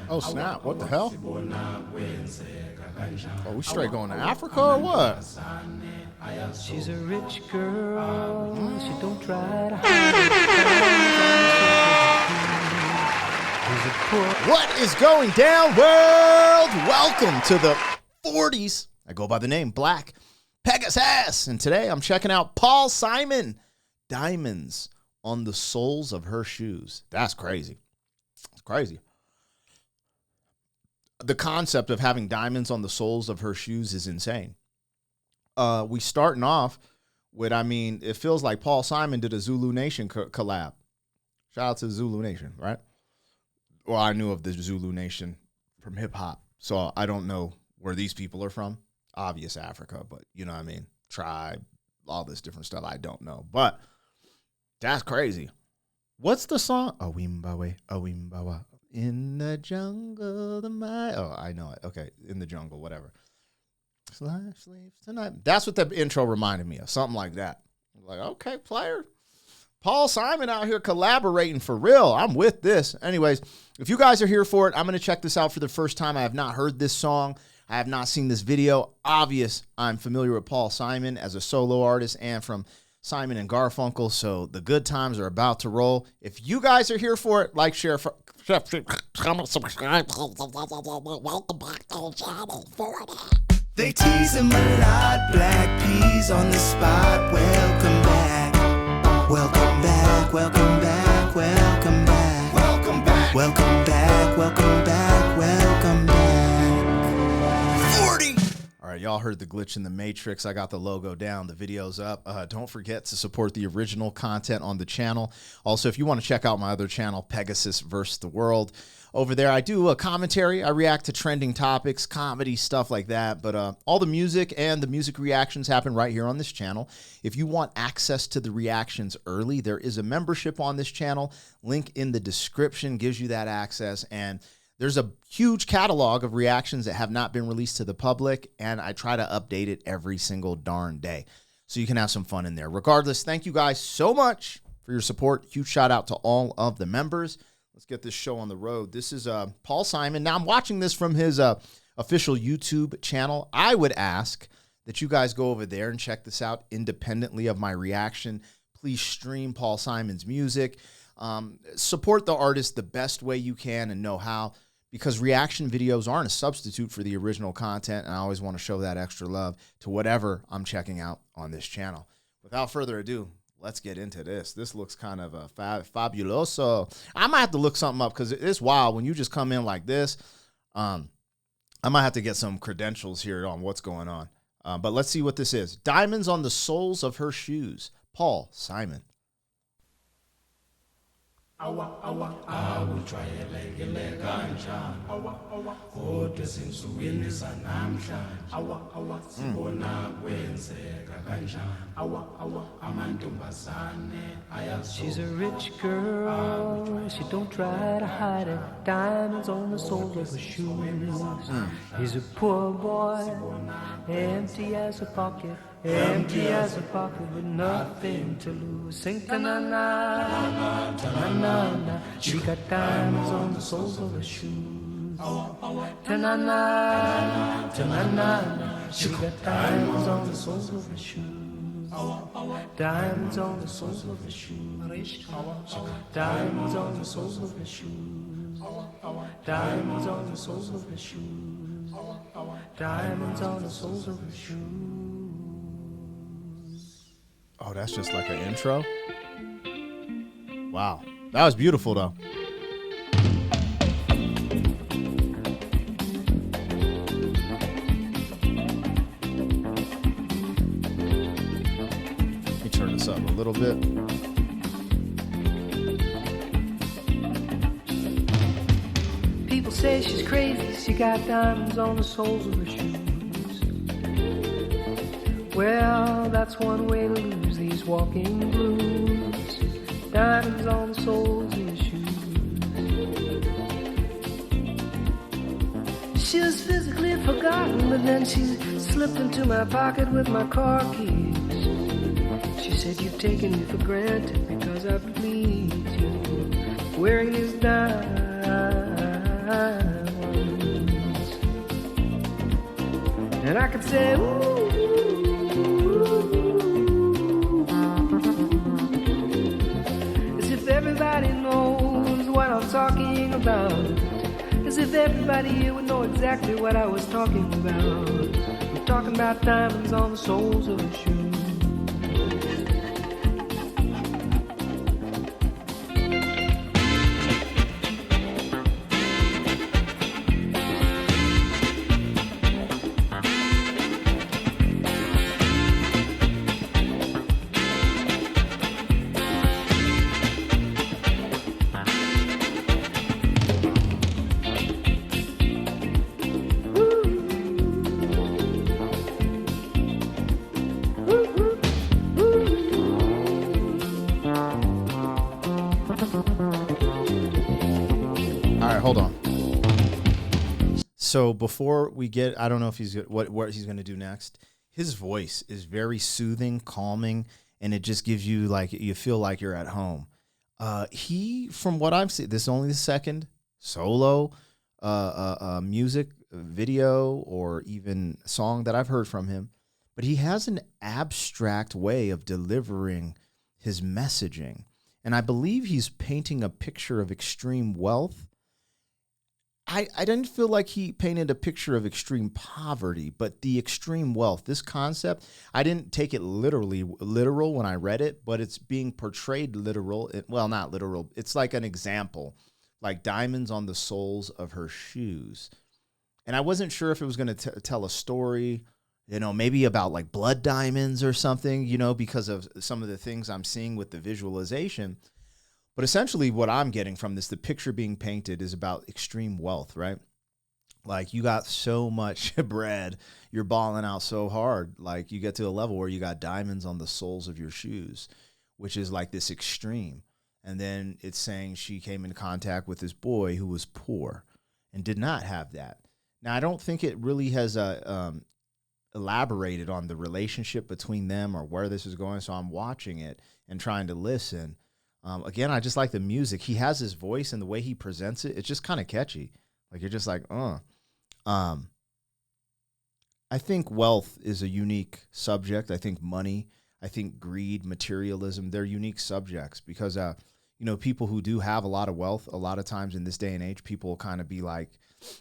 Oh snap, what the hell? Oh, we straight going to Africa or what? She's a rich girl, she don't try to hide. What is going down, world? Welcome to the 40s. I go by the name Black Pegasus, and today I'm checking out Paul Simon, Diamonds on the Soles of Her Shoes. That's crazy. It's crazy. The concept of having diamonds on the soles of her shoes is insane. We starting off with, it feels like Paul Simon did a Zulu Nation collab. Shout out to the Zulu Nation, right? Well, I knew of the Zulu Nation from hip hop, so I don't know where these people are from. Obvious Africa, but you know what I mean? Tribe, all this different stuff. I don't know, but that's crazy. What's the song? Awimbawe, awimbawa. In the jungle, I know it. Okay, in the jungle, whatever. Sleeps tonight. That's what the intro reminded me of. Something like that. Like, okay, player. Paul Simon out here collaborating for real. I'm with this. Anyways, if you guys are here for it, I'm going to check this out for the first time. I have not heard this song. I have not seen this video. Obvious, I'm familiar with Paul Simon as a solo artist and from Simon and Garfunkel, so the good times are about to roll. If you guys are here for it, like, share, comment, subscribe. Welcome back to the channel. They tease him a lot, black peas on the spot. Welcome back, welcome back, welcome back, welcome back, welcome back, welcome back, welcome back, welcome back. 40. All right, y'all heard the glitch in the Matrix. I got the logo down. The video's up. Don't forget to support the original content on the channel. Also, if you want to check out my other channel, Pegasus vs. the World, over there I do a commentary. I react to trending topics, comedy, stuff like that. But all the music and the music reactions happen right here on this channel. If you want access to the reactions early, there is a membership on this channel. Link in the description gives you that access. And there's a huge catalog of reactions that have not been released to the public, and I try to update it every single darn day. So you can have some fun in there. Regardless, thank you guys so much for your support. Huge shout out to all of the members. Let's get this show on the road. This is Paul Simon. Now I'm watching this from his official YouTube channel. I would ask that you guys go over there and check this out independently of my reaction. Please stream Paul Simon's music. Support the artist the best way you can and know how, because reaction videos aren't a substitute for the original content, and I always want to show that extra love to whatever I'm checking out on this channel. Without further ado, let's get into this. This looks kind of fabuloso. I might have to look something up because it's wild when you just come in like this. I might have to get some credentials here on what's going on. But let's see what this is. Diamonds on the Soles of Her Shoes. Paul Simon. awujwayelekile kanjani kodwa ezinsukwini zanamhlanje sibona kwenzeka kanjani amantombazane She's a rich girl, she don't try to hide it. Diamonds on the soles of her shoes. He's a poor boy, empty as a pocket. Empty as a pocket with nothing to lose. Sing ta-na-na, ta-na-na-na. She got diamonds on the soles of her shoes. Ta-na-na, ta-na-na-na. She got diamonds on the soles of her shoes. Diamonds on the soles of her shoes. Diamonds on the soles of her shoes. Diamonds on the soles of her shoes. Diamonds on the soles of her shoes. Oh, that's just like an intro? Wow. That was beautiful, though. Let me turn this up a little bit. People say she's crazy, she got diamonds on the soles of her shoes. Well, that's one way to lose these walking blues. Diamonds on the soles of your shoes. She was physically forgotten, but then she slipped into my pocket with my car keys. She said you've taken me for granted because I please you, wearing these diamonds. And I could say, ooh, as if everybody knows what I'm talking about, as if everybody here would know exactly what I was talking about. I'm talking about diamonds on the soles of her shoes. Hold on. So before we get, I don't know if he's what he's going to do next. His voice is very soothing, calming, and it just gives you like you feel like you're at home. He, from what I've seen, this is only the second solo music video or even song that I've heard from him, but he has an abstract way of delivering his messaging, and I believe he's painting a picture of extreme wealth. I didn't feel like he painted a picture of extreme poverty, but the extreme wealth, this concept, I didn't take it literal when I read it, but it's being portrayed literal. Well, not literal. It's like an example, like diamonds on the soles of her shoes. And I wasn't sure if it was going to tell a story, you know, maybe about like blood diamonds or something, you know, because of some of the things I'm seeing with the visualization. But essentially what I'm getting from this, the picture being painted is about extreme wealth, right? Like you got so much bread, you're balling out so hard. Like you get to a level where you got diamonds on the soles of your shoes, which is like this extreme. And then it's saying she came in contact with this boy who was poor and did not have that. Now, I don't think it really has elaborated on the relationship between them or where this is going. So I'm watching it and trying to listen. Again, I just like the music. He has his voice and the way he presents it. It's just kind of catchy. Like you're just like, I think wealth is a unique subject. I think money, I think greed, materialism, they're unique subjects because, you know, people who do have a lot of wealth, a lot of times in this day and age, people will kind of be like,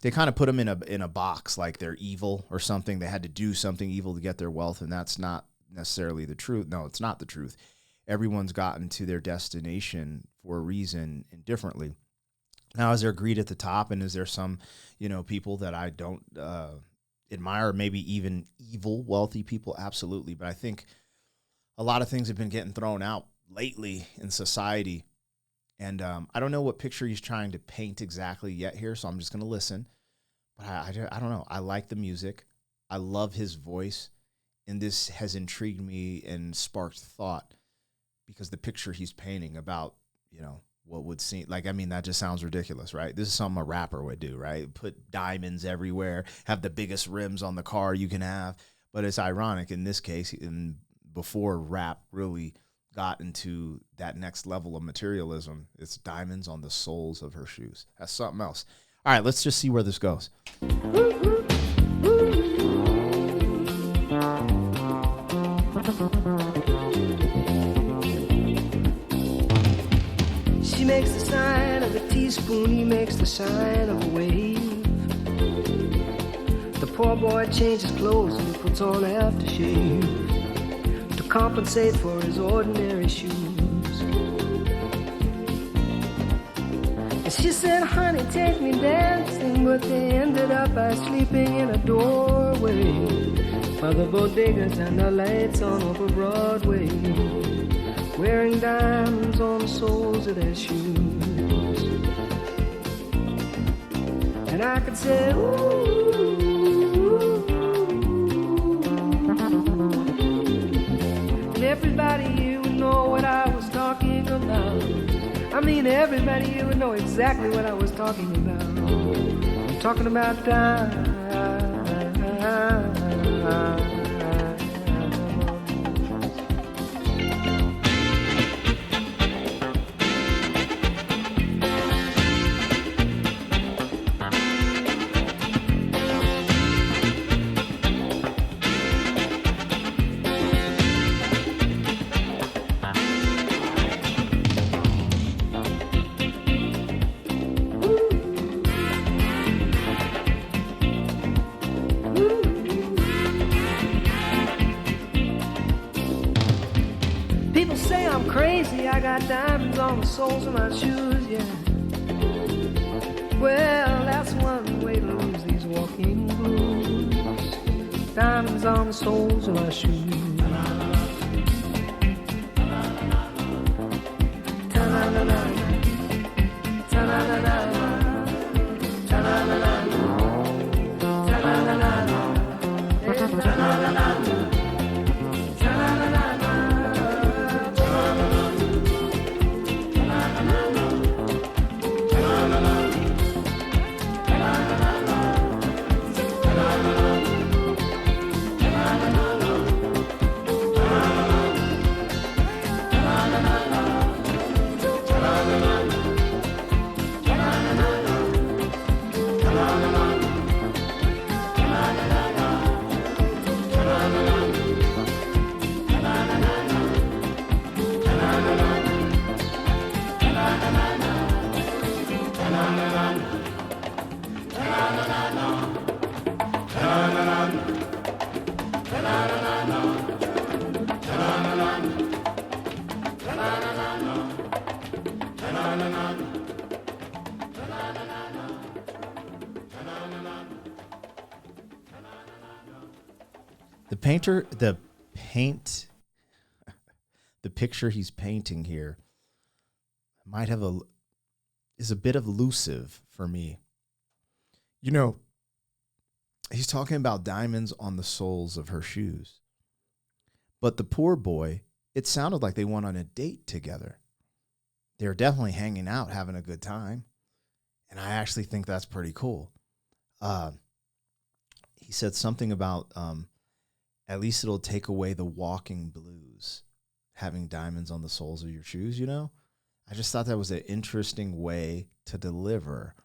they kind of put them in a box, like they're evil or something. They had to do something evil to get their wealth. And that's not necessarily the truth. No, it's not the truth. Everyone's gotten to their destination for a reason and differently. Now, is there greed at the top? And is there some, you know, people that I don't admire, maybe even evil, wealthy people? Absolutely. But I think a lot of things have been getting thrown out lately in society. And I don't know what picture he's trying to paint exactly yet here, so I'm just going to listen. But I don't know. I like the music. I love his voice. And this has intrigued me and sparked thought. Because the picture he's painting about, you know, what would seem like, I mean, that just sounds ridiculous, right? This is something a rapper would do, right? Put diamonds everywhere, have the biggest rims on the car you can have. But it's ironic in this case, before rap really got into that next level of materialism, it's diamonds on the soles of her shoes. That's something else. All right, let's just see where this goes. She makes the sign of a teaspoon, he makes the sign of a wave. The poor boy changes clothes and he puts on aftershave to compensate for his ordinary shoes. And she said, honey, take me dancing, but they ended up by sleeping in a doorway by the bodegas and the lights on over Broadway, wearing diamonds on the soles of their shoes. And I could say, ooh, and everybody here would know what I was talking about. I mean, everybody here would know exactly what I was talking about. I'm talking about diamonds. People say I'm crazy, I got diamonds on the soles of my shoes, yeah. Well, that's one way to lose these walking blues. Diamonds on the soles of my shoes. Ta-na-na-na, ta-na-na-na, ta-na-na-na, ta-na-na-na, ta-na-na-na. The picture he's painting here is a bit elusive for me. You know, he's talking about diamonds on the soles of her shoes. But the poor boy, it sounded like they went on a date together. They were definitely hanging out, having a good time. And I actually think that's pretty cool. He said something about at least it'll take away the walking blues, having diamonds on the soles of your shoes, you know? I just thought that was an interesting way to deliver.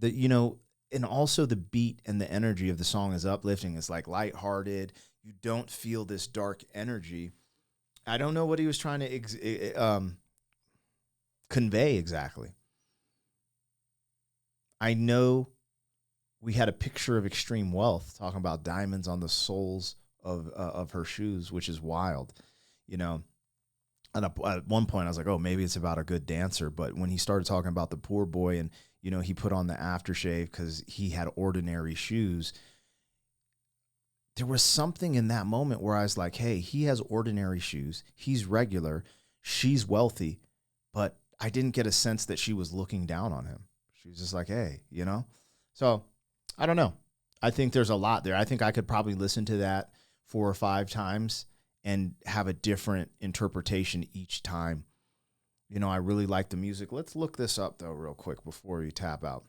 And also the beat and the energy of the song is uplifting. It's like lighthearted. You don't feel this dark energy. I don't know what he was trying to convey exactly. I know we had a picture of extreme wealth talking about diamonds on the soles of her shoes, which is wild, you know. And at one point I was like, oh, maybe it's about a good dancer. But when he started talking about the poor boy and, you know, he put on the aftershave because he had ordinary shoes, there was something in that moment where I was like, hey, he has ordinary shoes. He's regular. She's wealthy. But I didn't get a sense that she was looking down on him. She was just like, hey, you know. So I don't know. I think there's a lot there. I think I could probably listen to that 4 or 5 times and have a different interpretation each time. You know, I really like the music. Let's look this up, though, real quick before we tap out.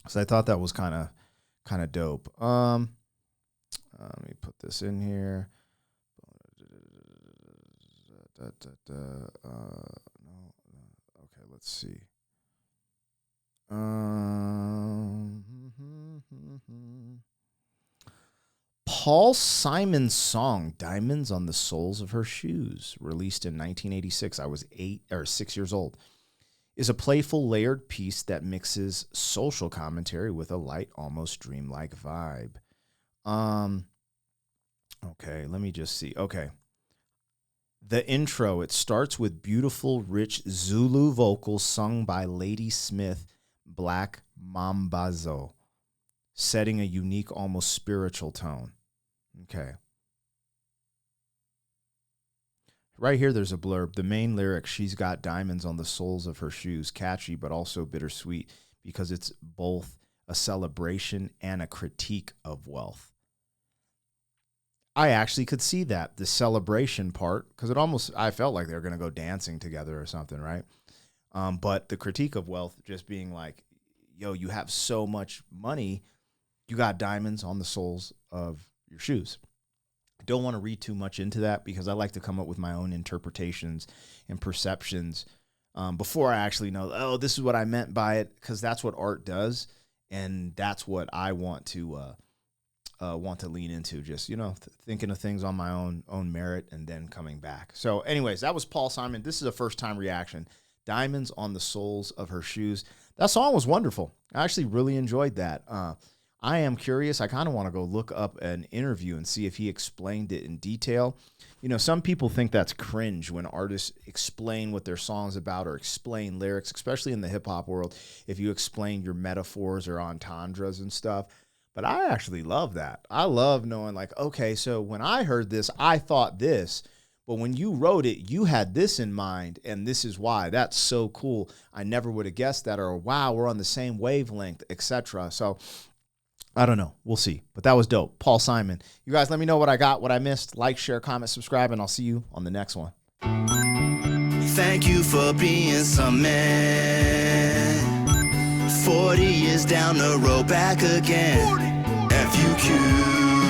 So I thought that was kind of dope. Let me put this in here. No, okay, let's see. Paul Simon's song "Diamonds on the Soles of Her Shoes," released in 1986. I was 6 years old. Is a playful, layered piece that mixes social commentary with a light, almost dreamlike vibe. Okay, let me just see. Okay. The intro, it starts with beautiful, rich Zulu vocals sung by Lady Smith, Black Mambazo, setting a unique, almost spiritual tone. Okay. Right here, there's a blurb. The main lyric, she's got diamonds on the soles of her shoes, catchy, but also bittersweet because it's both a celebration and a critique of wealth. I actually could see that, the celebration part, because I felt like they were going to go dancing together or something, right? But the critique of wealth just being like, yo, you have so much money, you got diamonds on the soles of your shoes. I don't want to read too much into that because I like to come up with my own interpretations and perceptions before I actually know, oh, this is what I meant by it, because that's what art does, and that's what I want to lean into, just, you know, thinking of things on my own merit and then coming back. So anyways, that was Paul Simon. This is a first-time reaction. Diamonds on the Soles of Her Shoes. That song was wonderful. I actually really enjoyed that. I am curious. I kind of want to go look up an interview and see if he explained it in detail. You know, some people think that's cringe when artists explain what their song's about or explain lyrics, especially in the hip hop world, if you explain your metaphors or entendres and stuff. But I actually love that. I love knowing, like, okay, so when I heard this, I thought this, but when you wrote it, you had this in mind, and this is why. That's so cool. I never would have guessed that, or wow, we're on the same wavelength, etc. So I don't know. We'll see. But that was dope. Paul Simon. You guys let me know what I got, what I missed. Like, share, comment, subscribe, and I'll see you on the next one. Thank you for being some man. 40 years down the road, back again. FUQ.